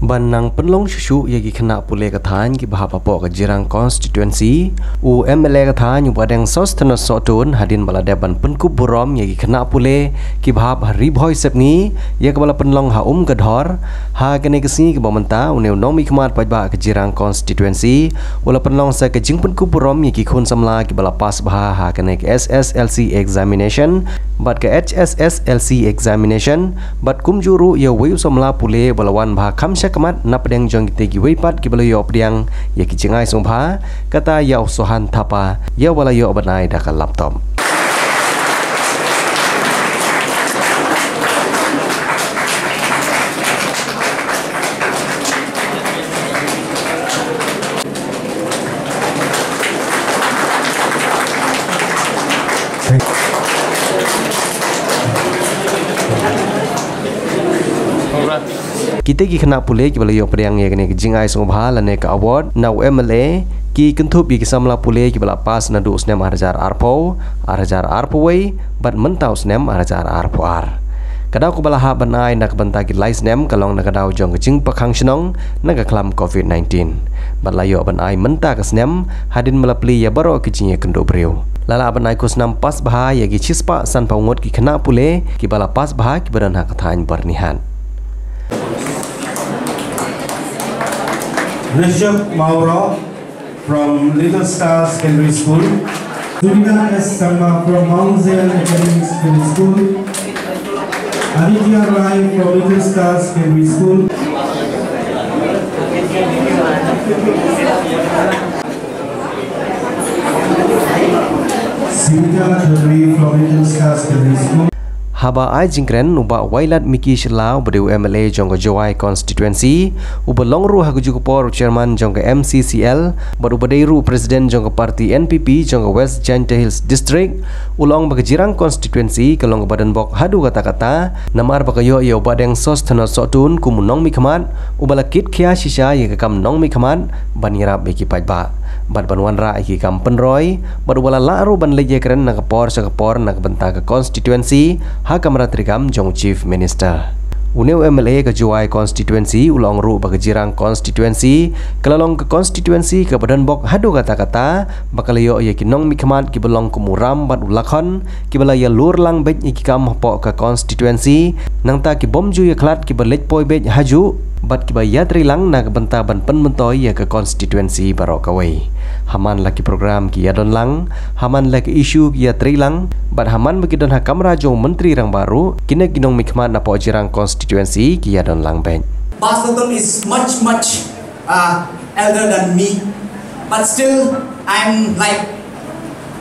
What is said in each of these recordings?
Banang penlong susu yagi kena pule kathan ki bahapa po ke Jirang Constituency u MLA kathan yu badeng sos tana sotun hadin bala deban penkup burom yagi kena pule ki bahap ribhoi sepni ya ke bala penlong ha gadhor ha kene kesi ke bomenta uneu Nongmihkhmat pajba ke Jirang Constituency wala penlong sa ke jing penkup burom yagi khun samla ki bala pas bah ha kene ke SSLC examination bat ke HSSLC examination bat kumjuru ya weu samla pule balawan bah kamsha kemat napdeng jong kita giwei pat ki balayo pdiang ya ki jingai songpha kata ya sohan thapa ya walayo banai dakal laptop kita gi kena pule ki balayo pdiang ye kene jingai songpha lane ka award now MLA ki kentup gi samla pule ki bala pas na du snem arjar arpo wei bat mentau snem arjar arpo ar kadau ko bala ha banai nak banta ki lai snem kalong na kadau jong jing pakhang shnong na ka klam COVID-19 bat layo banai menta ka snem hadin malapli ya baro ki jinge kendo breu lala banai ko snam pas bah ya gi chispa san paungot ki kena pule ki bala pas bah ki badan ha kathain barnihan Rishabh Maura from Little Stars Secondary School, Surya S. Sharma from Mount Zion Academy Secondary School, Aditya Rai from Little Stars Secondary School, Sita Chaudhary from Little Stars Secondary School. Haba ai jingkren uba wailat miki shlau badu MLA jongga Jowai Constituency uba longru haguju kupor chairman jongga MCCL badu badairu presiden jongga parti NPP jongga West Jaintia Hills District ulong bagi Jirang Constituency kalong badan bok hadu kata-kata namar bakayo yo badeng sos thana sotun kumu Nongmihkhmat uba lakit khia shisha ye kam Nongmihkhmat banirap beki pajba bad banwan ra iki kam penroy badu bala laru ban leje keren nak por sakapor nak benta ke constituency ha kamera trigam jong chief minister uneu MLA ke Jowai Constituency ulong ru bagi Jirang Constituency kelalong ke constituency ke badan bok hadu kata-kata bakalayo ye ki Nongmihkhmat ki belong ku muram bad Lakhon ki balaya lur lang bet iki kam po ke constituency nang ta ki bomju ye klat ki berlej poi bet haju bat ki bayat rilang na benta ban penmentoi ya ke constituency barokawai haman laki program ki yadon lang haman laki isu ki ya trilang bat haman bagi don ha kamera jong menteri rang baru kine ginong Nongmihkhmat na po Jirang Constituency ki yadon lang ben Basaton is much elder than me, but still I'm like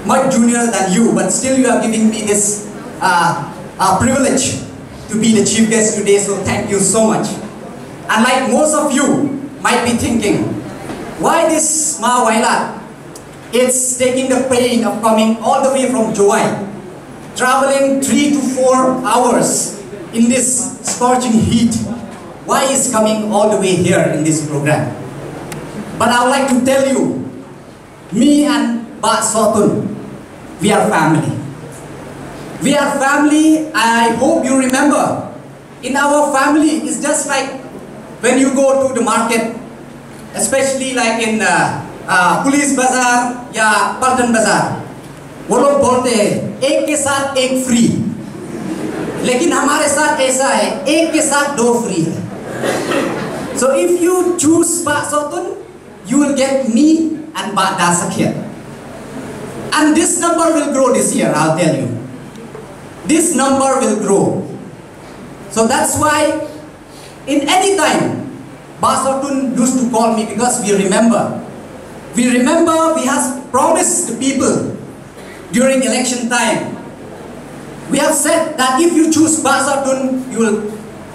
much junior than you, but still you are giving me this privilege to be the chief guest today, so thank you so much. And like most of you might be thinking, why this Ma Wailat? It's taking the pain of coming all the way from Jowai, traveling 3 to 4 hours in this scorching heat. Why is coming all the way here in this program? But I would like to tell you, me and Ba Sotun, we are family. We are family. I hope you remember. In our family, it's just like when you go to the market, especially like in Police Bazaar या Paltan Bazaar, वो लोग बोलते हैं एक के साथ एक free, लेकिन हमारे साथ ऐसा है एक के साथ 2 फ्री है. So if you choose Ba Sotun, you will get me and Ba Dasak here, and this number will grow this year. I'll tell you, this number will grow. So that's why in any time, Ba Sotun used to call me because we remember we have promised the people during election time. We have said that if you choose Ba Sotun, you will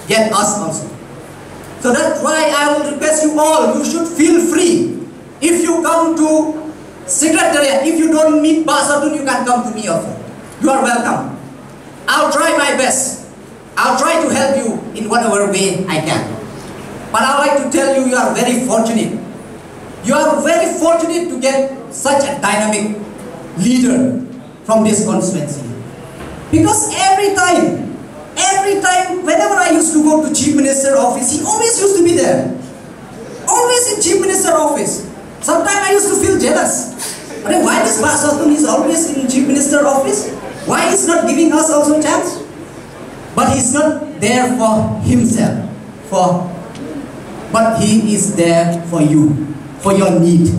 get us also. So that's why I will request you all, you should feel free. If you come to Secretariat, if you don't meet Ba Sotun, you can come to me also. You are welcome. I'll try my best. I'll try to help you in whatever way I can. But I would like to tell you, you are very fortunate. You are very fortunate to get such a dynamic leader from this constituency. Because every time, whenever I used to go to Chief Minister's office, he always used to be there. Minister office? Why he's not giving us also chance? But he's not there for himself, but he is there for you, for your need.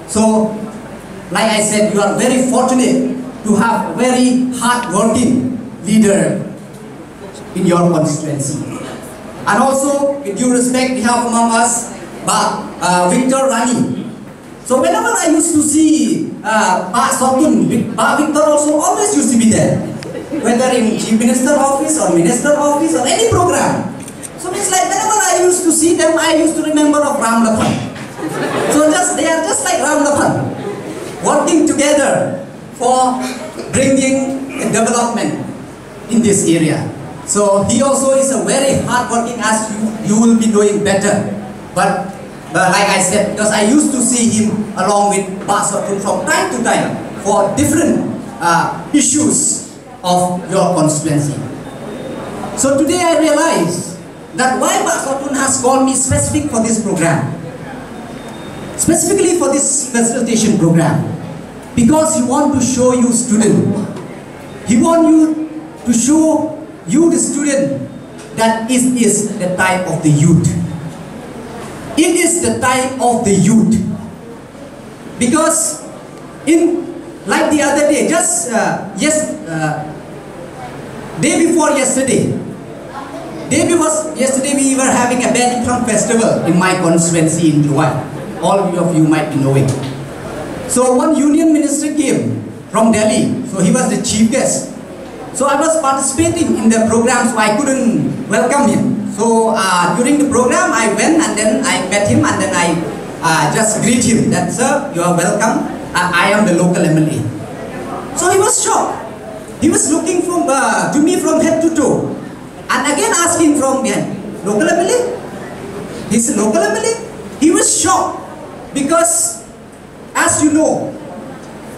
So, like I said, you are very fortunate to have a very hard-working leader in your constituency. And also, with due respect, we have among us Victor Rani. So whenever I used to see Pak Sotun, Victor also always used to be there, whether in Chief Minister office or Minister office or any program. So it's like whenever I used to see them, I used to remember of Ram Lakhon. So they are just like Ram Lakhon, working together for bringing development in this area. So he also is a very hard-working, as you will be doing better. But like I said, because I used to see him along with Pak Sotun from time to time for different issues of your constituency. So today I realize that why Pak Sotun has called me specific for this program. Specifically for this facilitation program. Because he wants to show you student. He wants you to show you the student that is the type of the youth. It is the type of the youth. Because like the other day, day before yesterday we were having a badminton festival in my constituency in Jowai. All of you might be knowing. So one union minister came from Delhi. So he was the chief guest. So I was participating in the program, so I couldn't welcome him. So during the program, I went and then I met him and then I just greet him that, sir, you are welcome. I am the local MLA. So he was shocked. He was looking to me from head to toe. And again asking from behind, local MLA? He's a local MLA? He was shocked because, as you know,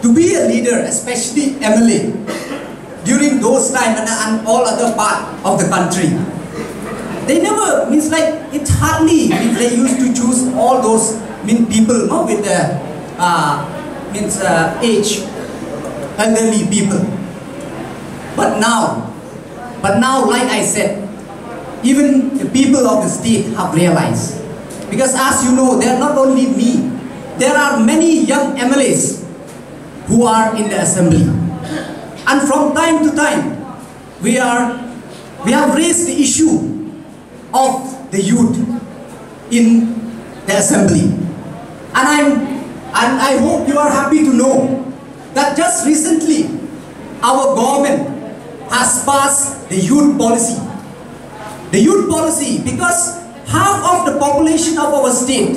to be a leader, especially MLA, during those times and all other part of the country, they never, it's hardly if they used to choose all those people with the age, elderly people. But now, like I said, even the people of the state have realized. Because as you know, there are not only me, there are many young MLAs who are in the assembly. And from time to time, we have raised the issue of the youth in the assembly. And I hope you are happy to know that just recently our government has passed the youth policy. The youth policy, because half of the population of our state,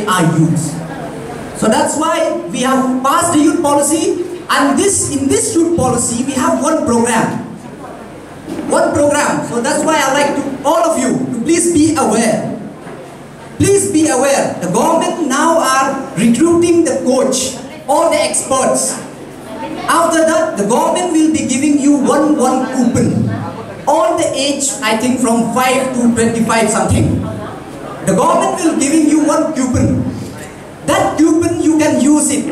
are youths. So that's why we have passed the youth policy, and in this youth policy we have one program. So that's why I like to all of you to please be aware. Please be aware. The government now are recruiting the coach, all the experts. After that, the government will be giving you one coupon. All the age, I think from 5 to 25 something. The government will giving you one coupon. That coupon you can use it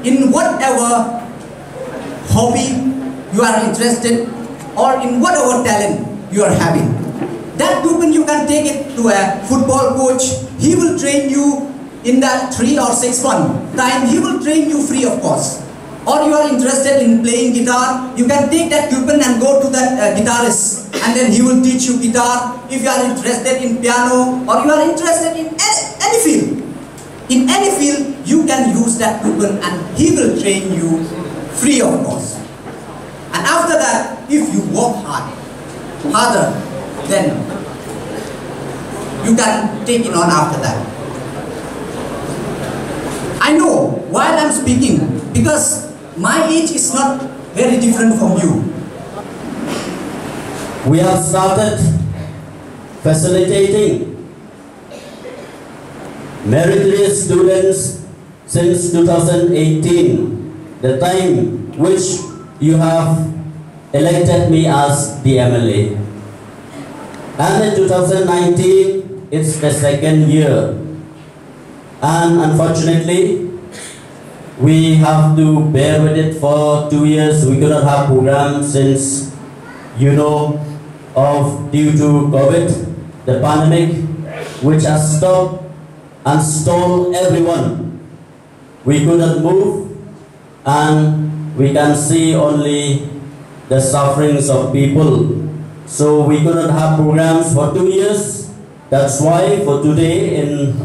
in whatever hobby you are interested or in whatever talent you are having. That coupon you can take it to a football coach. He will train you in that 3 or 6 month time. He will train you free of cost. Or you are interested in playing guitar, you can take that coupon and go to that guitarist and then he will teach you guitar. If you are interested in piano or you are interested in any field, you can use that coupon and he will train you free of cost. And after that, if you work harder, then you can take it on after that. I know while I'm speaking, because my age is not very different from you. We have started facilitating meritorious students since 2018, the time which you have elected me as the MLA. And in 2019, it's the second year. And unfortunately, we have to bear with it for 2 years. We could not have programs since, due to COVID, the pandemic, which has stopped and stalled everyone. We could not move, and we can see only the sufferings of people. So we could not have programs for 2 years. That's why for today, in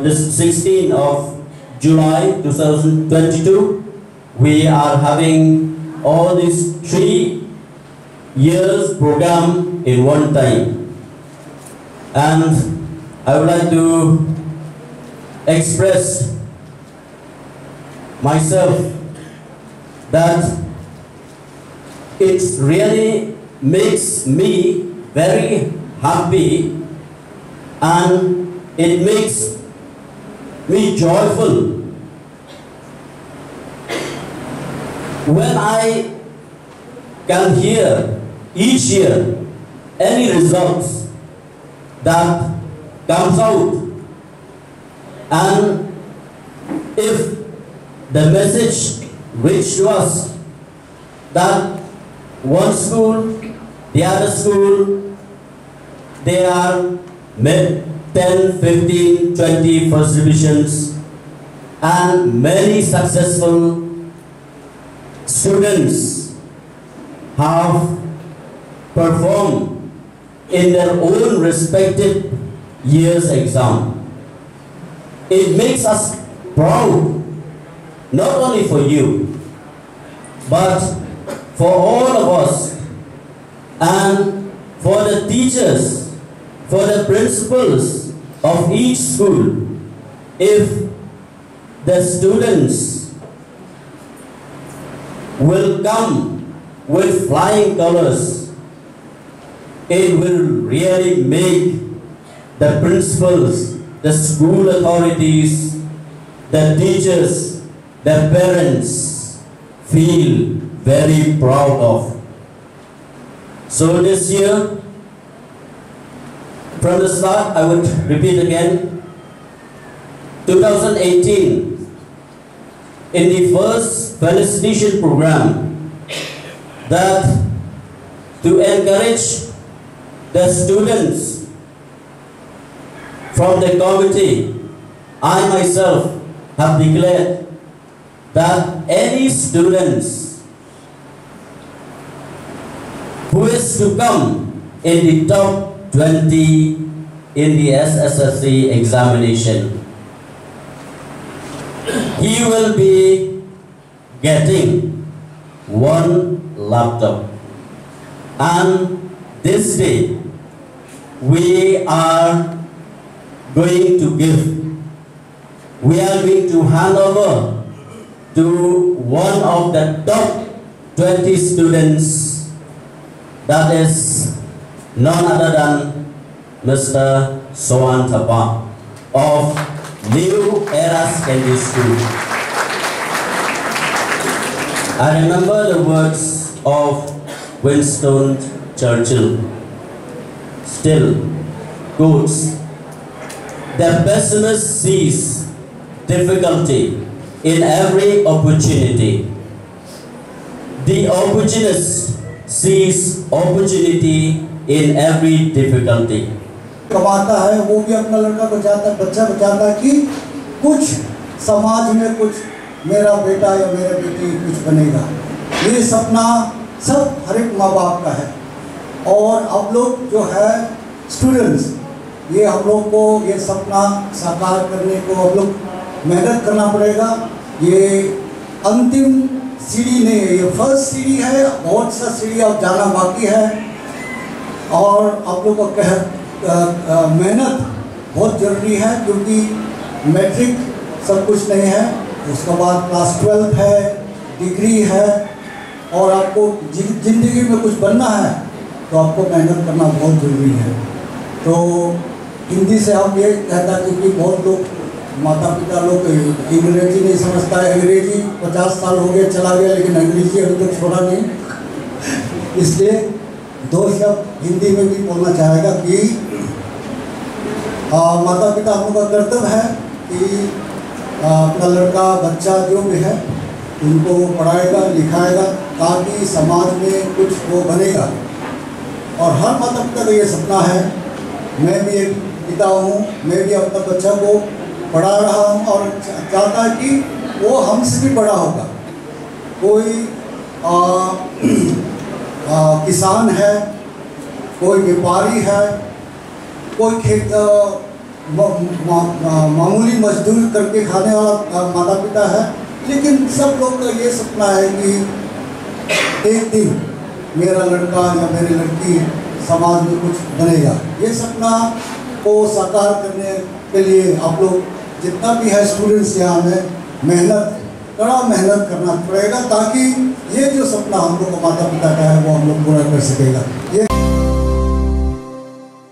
this 16th of July 2022, we are having all these 3 years program in one time. And I would like to express myself that it really makes me very happy, and it makes me joyful when I can hear each year any results that comes out, and if the message reaches to us that one school, the other school, they are 10, 15, 20 first divisions, and many successful students have performed in their own respective year's exam. It makes us proud, not only for you, but for all of us, and for the teachers, for the principals of each school. If the students will come with flying colors, it will really make the principals, the school authorities, the teachers, the parents feel very proud of. So this year, from the start, I would repeat again, 2018, in the first felicitation program, that to encourage the students from the committee, I myself have declared that any students who is to come in the top 20 in the SSLC examination, he will be getting 1 laptop. And this day, we are going to hand over to one of the top 20 students, that is none other than Mr. Sohan Thapa of New Era Secondary School. I remember the words of Winston Churchill. Still, quotes, the pessimist sees difficulty in every opportunity. The opportunist sees opportunity in every difficulty. कमाता है वो भी अपना लड़का बचाता है, बच्चा बचाता है कि कुछ समाज में कुछ मेरा बेटा या मेरा बेटी कुछ बनेगा। ये सपना सब हर एक माँ बाप का है, और अब लोग जो है स्टूडेंट्स, ये हम लोग को ये सपना साकार करने को अब लोग मेहनत करना पड़ेगा। ये अंतिम सीढ़ी नहीं है, ये फर्स्ट सीढ़ी है, बहुत सा सीढ़ी अब जाना बाकी है, और आप लोग को मेहनत बहुत ज़रूरी है, क्योंकि मैट्रिक सब कुछ नहीं है, उसके बाद क्लास 12 है, डिग्री है, और आपको ज़िंदगी में कुछ बनना है तो आपको मेहनत करना बहुत ज़रूरी है। तो हिंदी से हम ये कहता है, क्योंकि बहुत लोग माता पिता लोग अंग्रेजी नहीं समझता है, अंग्रेजी 50 साल हो गए चला गया, लेकिन अंग्रेजी अभी तक छोड़ा नहीं। इसलिए 2 शब्द हिंदी में भी बोलना चाहेगा कि माता पिता हम लोग का कर्तव्य है कि अपना लड़का बच्चा जो भी है उनको पढ़ाएगा लिखाएगा ताकि समाज में कुछ वो बनेगा। और हर माता पिता का ये सपना है। मैं भी एक पिता हूँ, मैं भी अपना बच्चा को पढ़ा रहा हूँ और चाहता है कि वो हमसे भी बड़ा होगा। कोई किसान है, कोई व्यापारी है, कोई खेत मामूली मजदूर करके खाने वाला माता पिता है, लेकिन सब लोग का ये सपना है कि एक दिन मेरा लड़का या मेरी लड़की समाज में कुछ बनेगा। ये सपना को साकार करने के लिए आप लोग जितना भी है स्टूडेंट्स यहाँ में कड़ा मेहनत करना पड़ेगा ताकि ये जो सपना हम लोग को माता पिता का है वो हम लोग पूरा कर सकेगा। ये